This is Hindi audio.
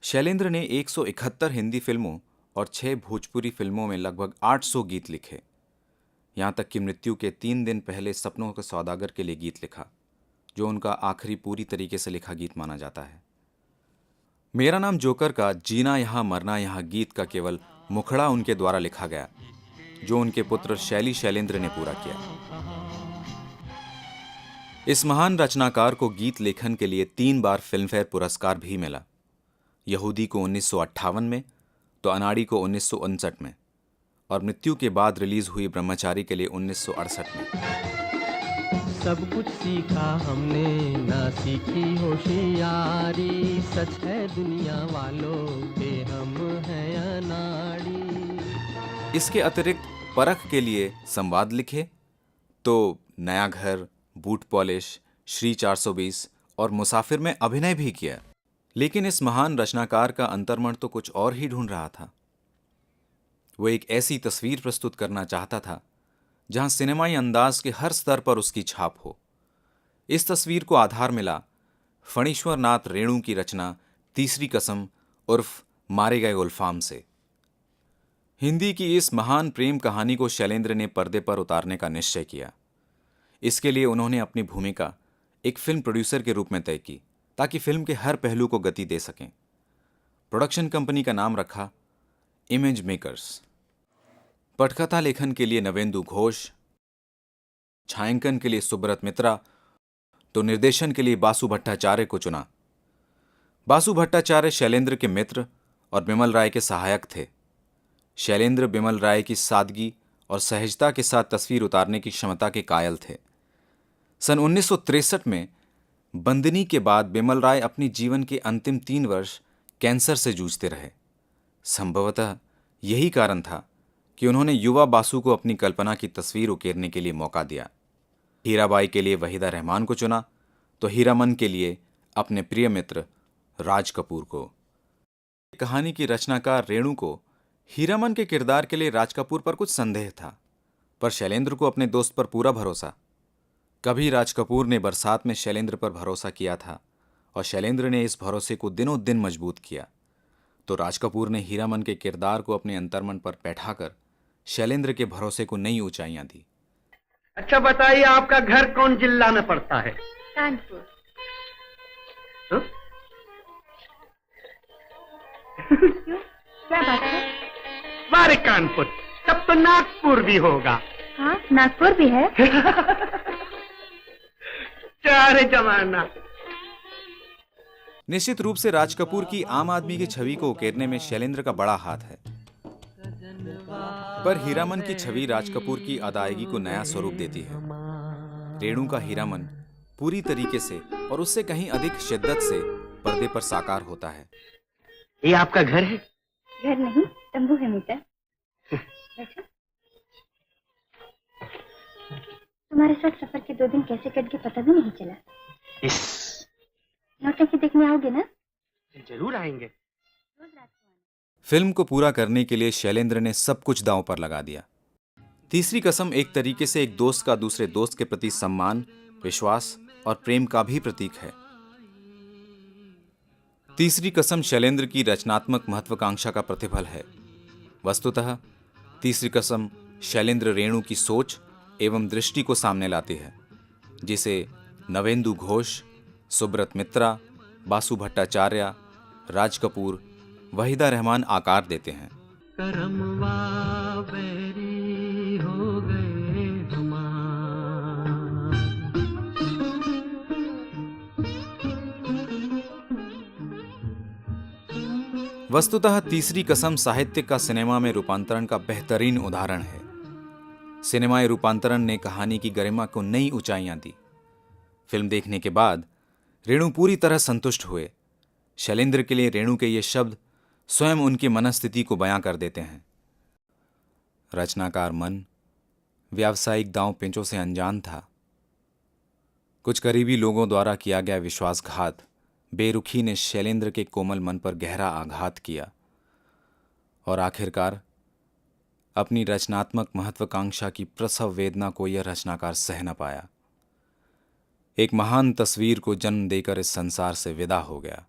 शैलेंद्र ने 171 हिंदी फिल्मों और 6 भोजपुरी फिल्मों में लगभग 800 गीत लिखे। यहाँ तक कि मृत्यु के 3 दिन पहले सपनों के सौदागर के लिए गीत लिखा, जो उनका आखिरी पूरी तरीके से लिखा गीत माना जाता है। मेरा नाम जोकर का जीना यहाँ मरना यहाँ गीत का केवल मुखड़ा उनके द्वारा लिखा गया, जो उनके पुत्र शैली शैलेंद्र ने पूरा किया। इस महान रचनाकार को गीत लेखन के लिए 3 बार फिल्मफेयर पुरस्कार भी मिला। यहूदी को 1958 में, तो अनाड़ी को 1959 में, और मृत्यु के बाद रिलीज हुई ब्रह्मचारी के लिए 1968 में। सब कुछ सीखा हमने, ना सीखी होशियारी, सच है दुनिया वालों के हम हैं अनाड़ी। इसके अतिरिक्त परख के लिए संवाद लिखे तो नया घर, बूट पॉलिश, श्री 420 और मुसाफिर में अभिनय भी किया। लेकिन इस महान रचनाकार का अंतर्मन तो कुछ और ही ढूंढ रहा था। वो एक ऐसी तस्वीर प्रस्तुत करना चाहता था जहां सिनेमाई अंदाज के हर स्तर पर उसकी छाप हो। इस तस्वीर को आधार मिला फणीश्वर नाथ रेणु की रचना तीसरी कसम उर्फ मारे गए गुलफाम से। हिंदी की इस महान प्रेम कहानी को शैलेंद्र ने पर्दे पर उतारने का निश्चय किया। इसके लिए उन्होंने अपनी भूमिका एक फिल्म प्रोड्यूसर के रूप में तय की, ताकि फिल्म के हर पहलू को गति दे सकें। प्रोडक्शन कंपनी का नाम रखा इमेज मेकर्स। पटकथा लेखन के लिए नवेंदु घोष, छायांकन के लिए सुब्रत मित्रा, तो निर्देशन के लिए बासु भट्टाचार्य को चुना। बासु भट्टाचार्य शैलेंद्र के मित्र और बिमल राय के सहायक थे। शैलेंद्र बिमल राय की सादगी और सहजता के साथ तस्वीर उतारने की क्षमता के कायल थे। सन 1963 में बंदनी के बाद बिमल राय अपनी जीवन के अंतिम 3 वर्ष कैंसर से जूझते रहे। संभवतः यही कारण था कि उन्होंने युवा बासु को अपनी कल्पना की तस्वीर उकेरने के लिए मौका दिया। हीराबाई के लिए वहीदा रहमान को चुना, तो हीरामन के लिए अपने प्रिय मित्र राज कपूर को। कहानी की रचनाकार रेणु को हीरामन के किरदार के लिए राज कपूर पर कुछ संदेह था, पर शैलेंद्र को अपने दोस्त पर पूरा भरोसा। कभी राज कपूर ने बरसात में शैलेंद्र पर भरोसा किया था और शैलेंद्र ने इस भरोसे को दिनों दिन मजबूत किया, तो राज कपूर ने हीरामन के किरदार को अपने अंतर्मन पर बैठाकर शैलेंद्र के भरोसे को नई ऊंचाइयां दी। अच्छा बताइए, आपका घर कौन जिला में पड़ता है? कानपुर। क्यों? क्या बात है? बारे कानपुर, तब तो नागपुर भी होगा। हाँ, नागपुर भी है। चारे जमाना। निश्चित रूप से राज कपूर की आम आदमी की छवि को उकेरने में शैलेंद्र का बड़ा हाथ है, पर हीरामन की छवि राज कपूर की अदायगी को नया स्वरूप देती है। रेणु का हीरामन पूरी तरीके से और उससे कहीं अधिक शिद्दत से पर्दे पर साकार होता है। ये आपका घर है? घर नहीं, तंबू है मीटर। बैठो। तुम्हारे साथ सफर के 2 दिन कैसे कट गए पता भी नहीं चला। इस नौटंकी देखने आओगे ना? जरूर आएंगे। रोज रात को आना। फिल्म को पूरा करने के लिए शैलेंद्र ने सब कुछ दांव पर लगा दिया। तीसरी कसम एक तरीके से एक दोस्त का दूसरे दोस्त के प्रति सम्मान, विश्वास और प्रेम का भी प्रतीक है। तीसरी कसम शैलेंद्र की रचनात्मक महत्वाकांक्षा का प्रतिफल है। वस्तुतः तीसरी कसम शैलेंद्र रेणु की सोच एवं दृष्टि को सामने लाती है, जिसे नवेंदु घोष, सुब्रत मित्रा, बासु भट्टाचार्य, राज कपूर, वहीदा रहमान आकार देते हैं। करमवा बैरी हो गए हमार। वस्तुतः तीसरी कसम साहित्य का सिनेमा में रूपांतरण का बेहतरीन उदाहरण है। सिनेमाई रूपांतरण ने कहानी की गरिमा को नई ऊंचाइयां दी। फिल्म देखने के बाद रेणु पूरी तरह संतुष्ट हुए। शैलेंद्र के लिए रेणु के ये शब्द स्वयं उनकी मनस्थिति को बयां कर देते हैं। रचनाकार मन व्यावसायिक दांव पेंचों से अनजान था। कुछ करीबी लोगों द्वारा किया गया विश्वासघात, बेरुखी ने शैलेंद्र के कोमल मन पर गहरा आघात किया और आखिरकार अपनी रचनात्मक महत्वाकांक्षा की प्रसव वेदना को यह रचनाकार सह न पाया। एक महान तस्वीर को जन्म देकर इस संसार से विदा हो गया।